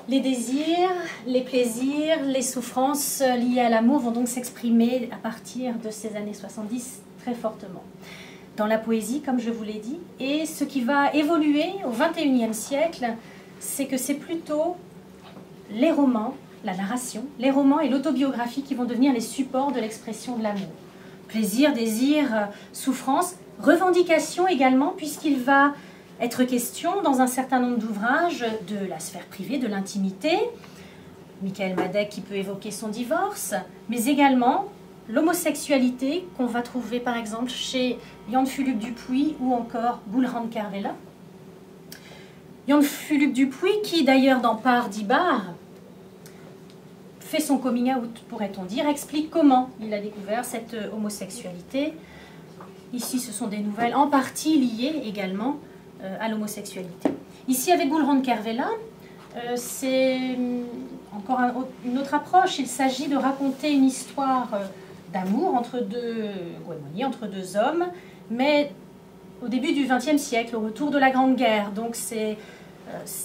Les désirs, les plaisirs, les souffrances liées à l'amour vont donc s'exprimer à partir de ces années 70 très fortement dans la poésie, comme je vous l'ai dit. Et ce qui va évoluer au XXIe siècle, c'est que c'est plutôt les romans, la narration, les romans et l'autobiographie qui vont devenir les supports de l'expression de l'amour. Plaisir, désir, souffrance, revendication également, puisqu'il va être question dans un certain nombre d'ouvrages de la sphère privée, de l'intimité, Michael Madec qui peut évoquer son divorce, mais également l'homosexualité qu'on va trouver par exemple chez Jan Philippe Dupuy ou encore Gulrand Kervella. Jan Philippe Dupuy qui d'ailleurs dans Par d'Ibar fait son coming out, pourrait-on dire, explique comment il a découvert cette homosexualité. Ici ce sont des nouvelles en partie liées également à l'homosexualité. Ici, avec Gulrand Kervella, c'est encore une autre approche. Il s'agit de raconter une histoire d'amour entre deux hommes, mais au début du XXe siècle, au retour de la Grande Guerre. Donc c'est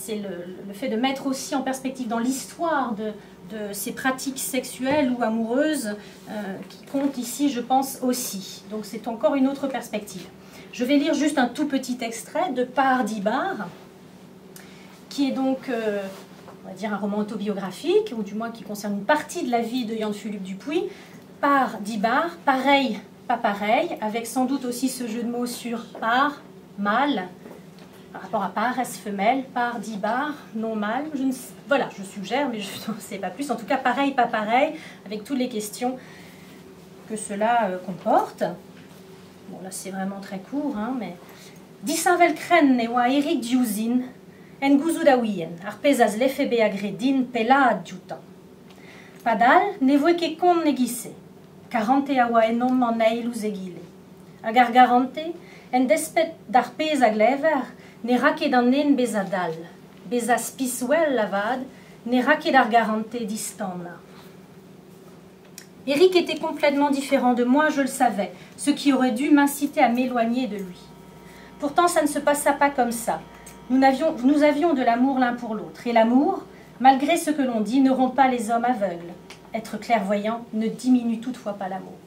le fait de mettre aussi en perspective dans l'histoire de ces pratiques sexuelles ou amoureuses qui compte ici, je pense, aussi. Donc c'est encore une autre perspective. Je vais lire juste un tout petit extrait de Par d'Ibar, qui est donc, on va dire, un roman autobiographique, ou du moins qui concerne une partie de la vie de Jan Philippe Dupuy. Par d'Ibar, pareil, pas pareil, avec sans doute aussi ce jeu de mots sur par, mâle, par rapport à paresse, femelle, par d'Ibar, non mâle. Voilà, je suggère, mais je ne sais pas plus. En tout cas, pareil, pas pareil, avec toutes les questions que cela comporte. Bon, là, c'est vraiment très court, hein, mais... Disavel kren ne wa Eric Diuzin, en guzudawien, arpezaz lefebe agredin pela adjutan. Padal, ne voe ke kon negise, karante awa enom maneil uzegile. Agar garante, en despet d'arpez aglever, ne rake dannen bezadal, bezas piswell lavad, ne rake dar garante distana. Eric était complètement différent de moi, je le savais, ce qui aurait dû m'inciter à m'éloigner de lui. Pourtant, ça ne se passa pas comme ça. Nous avions de l'amour l'un pour l'autre. Et l'amour, malgré ce que l'on dit, ne rend pas les hommes aveugles. Être clairvoyant ne diminue toutefois pas l'amour.